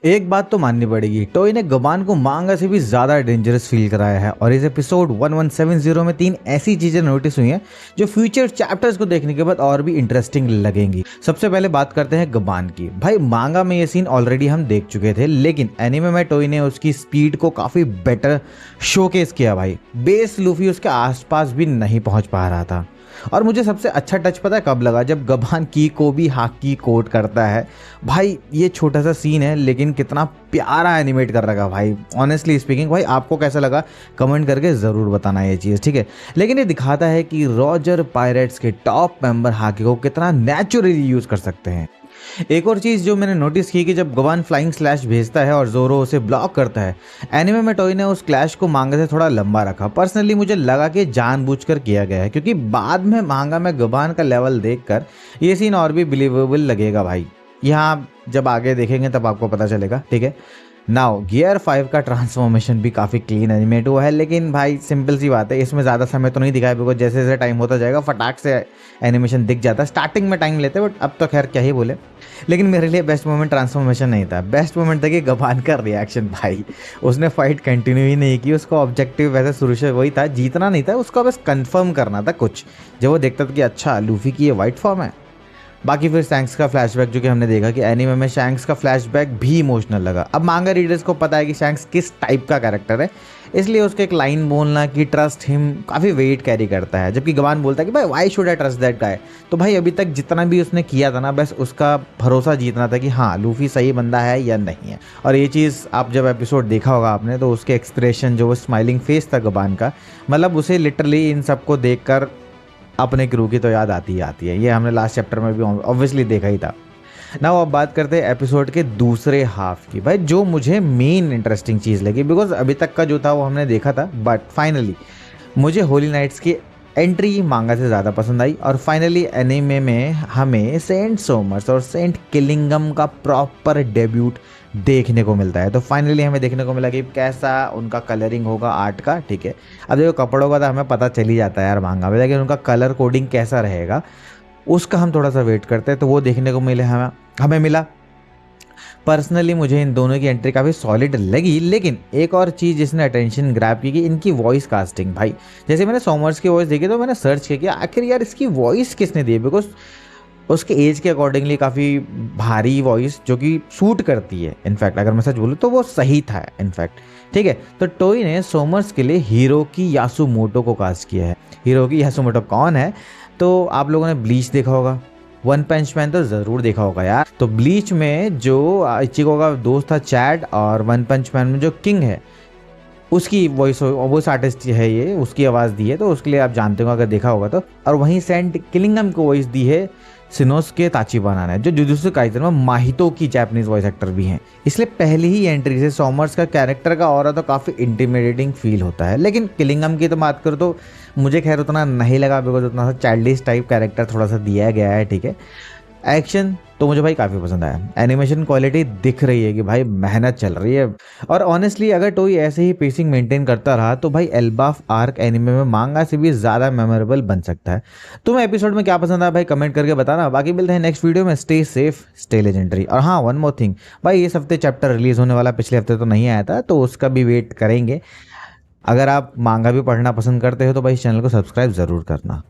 एक बात तो माननी पड़ेगी, टोई ने गबान को मांगा से भी ज़्यादा डेंजरस फील कराया है और इस एपिसोड 1170 में 3 ऐसी चीज़ें नोटिस हुई हैं जो फ्यूचर चैप्टर्स को देखने के बाद और भी इंटरेस्टिंग लगेंगी। सबसे पहले बात करते हैं गबान की। भाई मांगा में ये सीन ऑलरेडी हम देख चुके थे, लेकिन एनीमे में टोई ने उसकी स्पीड को काफ़ी बेटर शोकेस किया। भाई बेस लूफी उसके आसपास भी नहीं पहुंच पा रहा था। और मुझे सबसे अच्छा टच पता है कब लगा, जब गबान की को भी हाकी कोट करता है। भाई ये छोटा सा सीन है लेकिन कितना प्यारा एनिमेट कर रखा भाई। ऑनेस्टली स्पीकिंग भाई आपको कैसा लगा कमेंट करके ज़रूर बताना ये चीज़, ठीक है। लेकिन ये दिखाता है कि रॉजर पायरेट्स के टॉप मेंबर हाकी को कितना नेचुरली यूज़ कर सकते हैं। एक और चीज़ जो मैंने नोटिस की कि जब गबान फ्लाइंग स्लैश भेजता है और जोरो उसे ब्लॉक करता है, एनिमे में टोई ने उस क्लैश को मांगा से थोड़ा लंबा रखा। पर्सनली मुझे लगा कि जानबूझकर किया गया है, क्योंकि बाद में मांगा में गबान का लेवल देखकर ये सीन और भी बिलीवेबल लगेगा भाई। यहाँ जब आगे देखेंगे तब आपको पता चलेगा, ठीक है। नाउ गियर 5 का ट्रांसफॉर्मेशन भी काफ़ी क्लीन एनिमेट हुआ है, लेकिन भाई सिंपल सी बात है, इसमें ज़्यादा समय तो नहीं दिखाया, बिकॉज जैसे जैसे टाइम होता जाएगा फटाक से एनिमेशन दिख जाता है। स्टार्टिंग में टाइम लेते हैं बट अब तो खैर क्या ही बोले। लेकिन मेरे लिए बेस्ट मोमेंट ट्रांसफॉर्मेशन नहीं था, बेस्ट मोमेंट था कि गबान का रिएक्शन। भाई उसने फाइट कंटिन्यू ही नहीं की, उसका ऑब्जेक्टिव वैसे शुरू से वही था, जीतना नहीं था, उसका बस कंफर्म करना था कुछ। जब वो देखता था कि अच्छा लूफी की ये वाइट फॉर्म है। बाकी फिर शैंक्स का फ्लैशबैक जो कि हमने देखा कि एनीमे में शैंक्स का फ्लैशबैक भी इमोशनल लगा। अब मांगा रीडर्स को पता है कि शैंक्स किस टाइप का कैरेक्टर है, इसलिए उसके एक लाइन बोलना कि ट्रस्ट हिम काफ़ी वेट कैरी करता है। जबकि गबान बोलता है कि भाई why should I trust that guy. तो भाई अभी तक जितना भी उसने किया था ना, बस उसका भरोसा जीतना था कि हाँ लूफी सही बंदा है या नहीं है। और ये चीज़ आप जब एपिसोड देखा होगा आपने, तो उसके एक्सप्रेशन जो वो स्माइलिंग फेस था गबान का, मतलब उसे लिटरली इन सबको देख कर अपने क्रू की तो याद आती ही आती है। ये हमने लास्ट चैप्टर में भी ऑब्वियसली देखा ही था। नाउ अब बात करते हैं एपिसोड के दूसरे हाफ की। भाई जो मुझे मेन इंटरेस्टिंग चीज़ लगी, बिकॉज अभी तक का जो था वो हमने देखा था, बट फाइनली मुझे होली नाइट्स की एंट्री मांगा से ज़्यादा पसंद आई। और फाइनली एनीमे में हमें सेंट सोमर्स और सेंट किलिंगम का प्रॉपर डेब्यूट देखने को मिलता है। तो फाइनली हमें देखने को मिला कि कैसा उनका कलरिंग होगा आर्ट का, ठीक है। अब देखो कपड़ों का तो हमें पता चल ही जाता है यार मांगा में, लेकिन उनका कलर कोडिंग कैसा रहेगा उसका हम थोड़ा सा वेट करते हैं। तो वो देखने को हमें मिला। पर्सनली मुझे इन दोनों की एंट्री काफ़ी सॉलिड लगी, लेकिन एक और चीज़ जिसने अटेंशन ग्रैब की कि इनकी वॉइस कास्टिंग। भाई जैसे मैंने सोमर्स की वॉइस देखी तो मैंने सर्च किया कि आखिर यार इसकी वॉइस किसने दी है, बिकॉज उसके एज के अकॉर्डिंगली काफ़ी भारी वॉइस जो कि सूट करती है। इनफैक्ट अगर मैं सच बोलूँ तो वो सही था इनफैक्ट, ठीक है। तो टोई ने सोमर्स के लिए हिरोकी यासुमोटो को कास्ट किया है। हिरोकी यासुमोटो कौन है? तो आप लोगों ने ब्लीच देखा होगा, वन पंच मैन तो ज़रूर देखा होगा यार। तो ब्लीच में जो इचिको का दोस्त था चैड, और वन पंच मैन में जो किंग है उसकी वॉइस आर्टिस्ट है ये, उसकी आवाज़ दी है, तो उसके लिए आप जानते हो अगर देखा होगा तो। और वहीं सेंट किलिंगम को वॉइस दी है सिनोसुके ताचिबा ने, जो जुजुत्सु काइसेन में माहितो की जापानीज वॉइस एक्टर भी हैं। इसलिए पहली ही एंट्री से सोमर्स का कैरेक्टर का ऑरा तो काफ़ी इंटिमिडेटिंग फील होता है। लेकिन किलिंगम की तो बात करूँ तो मुझे खैर उतना नहीं लगा, बिकॉज उतना सा चाइल्डिश टाइप कैरेक्टर थोड़ा सा दिया गया है, ठीक है। एक्शन तो मुझे भाई काफ़ी पसंद आया। एनिमेशन क्वालिटी दिख रही है कि भाई मेहनत चल रही है। और ऑनेस्टली अगर टोई ऐसे ही पेसिंग मेंटेन करता रहा तो भाई एल्बाफ आर्क एनिमे में मांगा से भी ज़्यादा मेमोरेबल बन सकता है। तुम्हें एपिसोड में क्या पसंद आया भाई कमेंट करके बताना। बाकी मिलते हैं नेक्स्ट वीडियो में। Stay safe, stay legendary. और हाँ, वन मोर थिंग भाई, इस हफ्ते चैप्टर रिलीज़ होने वाला, पिछले हफ्ते तो नहीं आया था, तो उसका भी वेट करेंगे। अगर आप मांगा भी पढ़ना पसंद करते हो तो भाई इस चैनल को सब्सक्राइब ज़रूर करना।